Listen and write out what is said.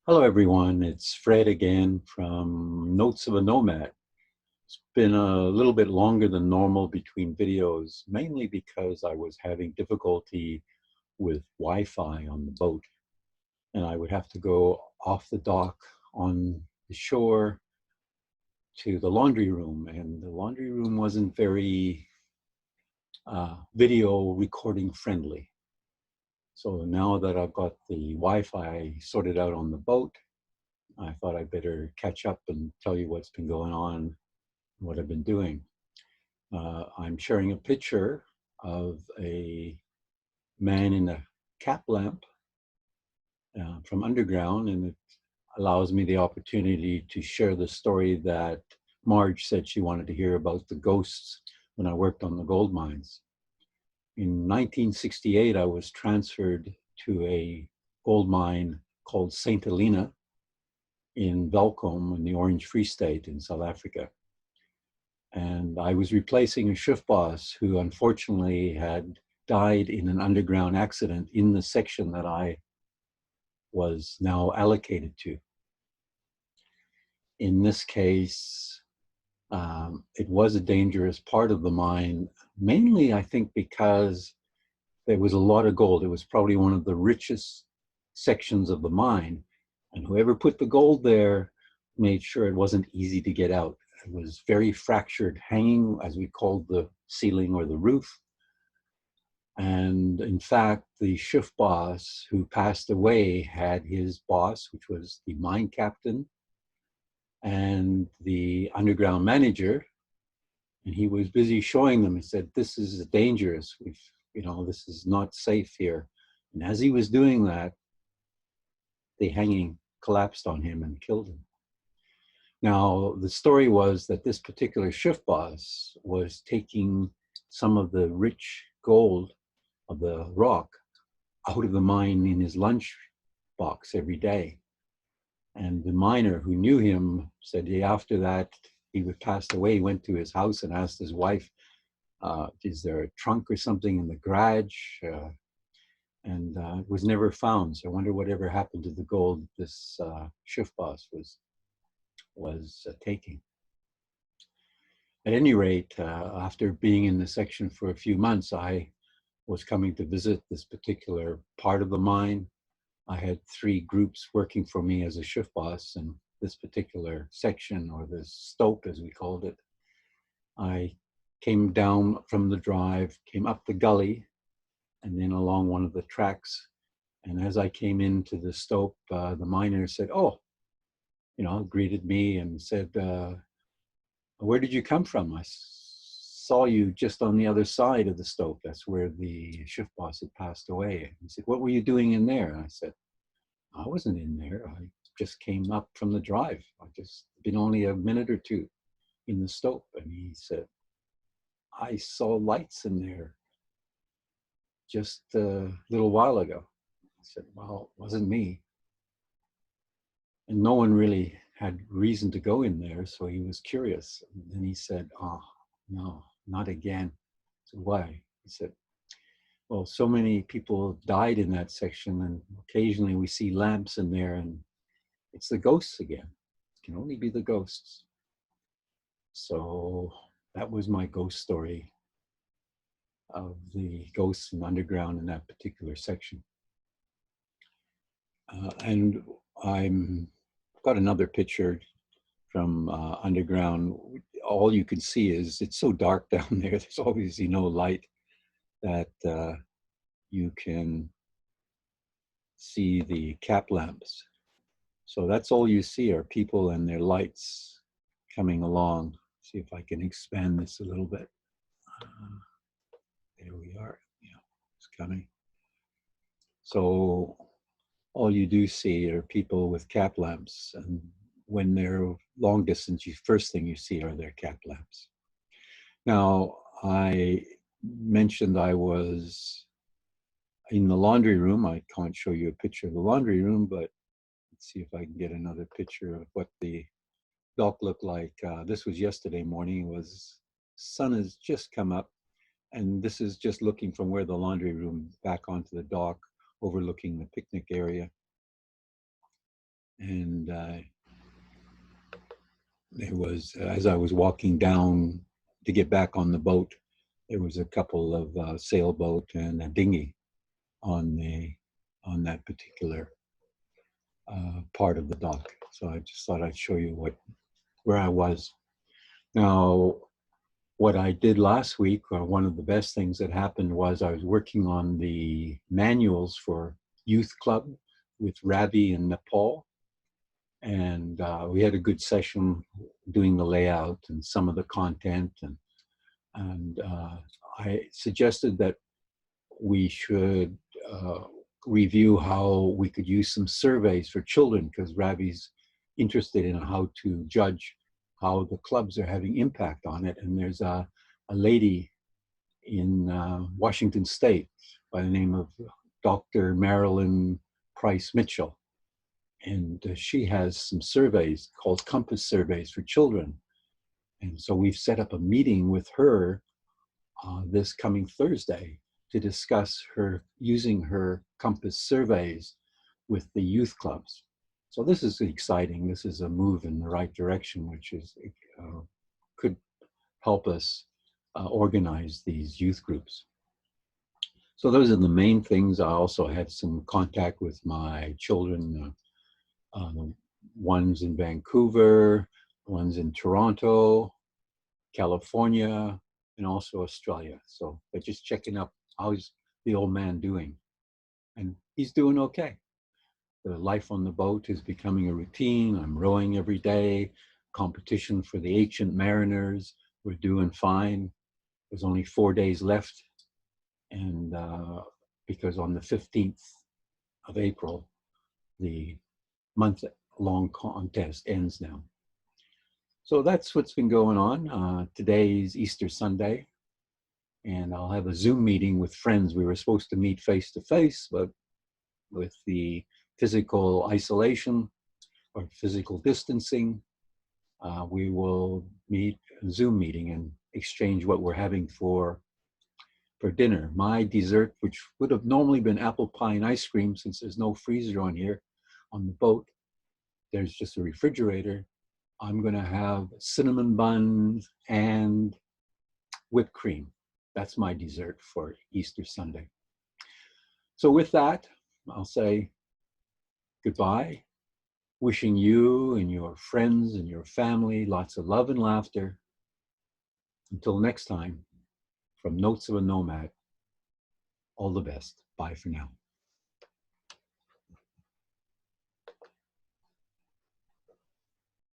Hello, everyone. It's Fred again from Notes of a Nomad. It's been a little bit longer than normal between videos, mainly because I was having difficulty with Wi-Fi on the boat, and I would have to go off the dock on the shore to the laundry room, and the laundry room wasn't very video recording friendly. So now that I've got the Wi-Fi sorted out on the boat, I thought I'd better catch up and tell you what's been going on, what I've been doing. I'm sharing a picture of a man in a cap lamp from underground, and it allows me the opportunity to share the story that Marge said she wanted to hear about the ghosts when I worked on the gold mines. In 1968, I was transferred to a gold mine called St. Helena in Welkom in the Orange Free State in South Africa. And I was replacing a shift boss who unfortunately had died in an underground accident in the section that I was now allocated to. In this case, it was a dangerous part of the mine, mainly I think because there was a lot of gold. It was probably one of the richest sections of the mine. And whoever put the gold there made sure it wasn't easy to get out. It was very fractured hanging, as we called the ceiling or the roof. And in fact, the shift boss who passed away had his boss, which was the mine captain, and the underground manager. And he was busy showing them. He said, "This is dangerous. This is not safe here." And as he was doing that, the hanging collapsed on him and killed him. Now, the story was that this particular shift boss was taking some of the rich gold of the rock out of the mine in his lunch box every day. And the miner who knew him said after that he would pass away, he went to his house and asked his wife, is there a trunk or something in the garage? And it was never found. So I wonder whatever happened to the gold this shift boss was taking. At any rate, after being in the section for a few months, I was coming to visit this particular part of the mine. I had 3 groups working for me as a shift boss in this particular section, or this stope as we called it. I came down from the drive, came up the gully, and then along one of the tracks. And as I came into the stope, the miner said, "Oh," greeted me and said, "Where did you come from? I saw you just on the other side of the stope. That's where the shift boss had passed away." He said, "What were you doing in there?" And I said, "I wasn't in there. I just came up from the drive. I just been only a minute or two in the stope." And he said, "I saw lights in there just a little while ago." I said, "Well, it wasn't me." And no one really had reason to go in there, so he was curious. And then he said, "Oh, no, not again." I said, "Why?" He said, "Well, so many people died in that section, and occasionally we see lamps in there, and it's the ghosts again. It can only be the ghosts." So that was my ghost story of the ghosts in underground in that particular section. And I'm got another picture from underground. All you can see is it's so dark down there. There's obviously no light that you can see the cap lamps. So that's all you see are people and their lights coming along. See if I can expand this a little bit. There we are. Yeah, it's coming. So all you do see are people with cap lamps, and when they're long distance, first thing you see are their cap lamps. Now, I mentioned I was in the laundry room. I can't show you a picture of the laundry room, but let's see if I can get another picture of what the dock looked like. This was yesterday morning. Sun has just come up, and this is just looking from where the laundry room back onto the dock, overlooking the picnic area. And there was, as I was walking down to get back on the boat, there was a couple of sailboat and a dinghy on that particular part of the dock. So I just thought I'd show you where I was. Now, what I did last week, or one of the best things that happened, was I was working on the manuals for youth club with Ravi in Nepal. And we had a good session doing the layout and some of the content. And I suggested that we should review how we could use some surveys for children, because Ravi's interested in how to judge how the clubs are having impact on it. And there's a lady in Washington State by the name of Dr. Marilyn Price Mitchell. And she has some surveys called Compass Surveys for Children. And so we've set up a meeting with her this coming Thursday to discuss her using her Compass surveys with the youth clubs. So this is exciting. This is a move in the right direction, which is could help us organize these youth groups. So those are the main things. I also had some contact with my children, ones in Vancouver, ones in Toronto, California, and also Australia. So they're just checking up, how's the old man doing? And he's doing okay. The life on the boat is becoming a routine. I'm rowing every day. Competition for the Ancient Mariners. We're doing fine. There's only 4 days left. And because on the 15th of April, the month-long contest ends now. So that's what's been going on. Today's Easter Sunday, and I'll have a Zoom meeting with friends. We were supposed to meet face-to-face, but with the physical isolation or physical distancing, we will meet a Zoom meeting and exchange what we're having for dinner. My dessert, which would have normally been apple pie and ice cream, since there's no freezer on here on the boat, there's just a refrigerator. I'm going to have cinnamon buns and whipped cream. That's my dessert for Easter Sunday. So with that, I'll say goodbye, wishing you and your friends and your family lots of love and laughter. Until next time, from Notes of a Nomad, all the best. Bye for now.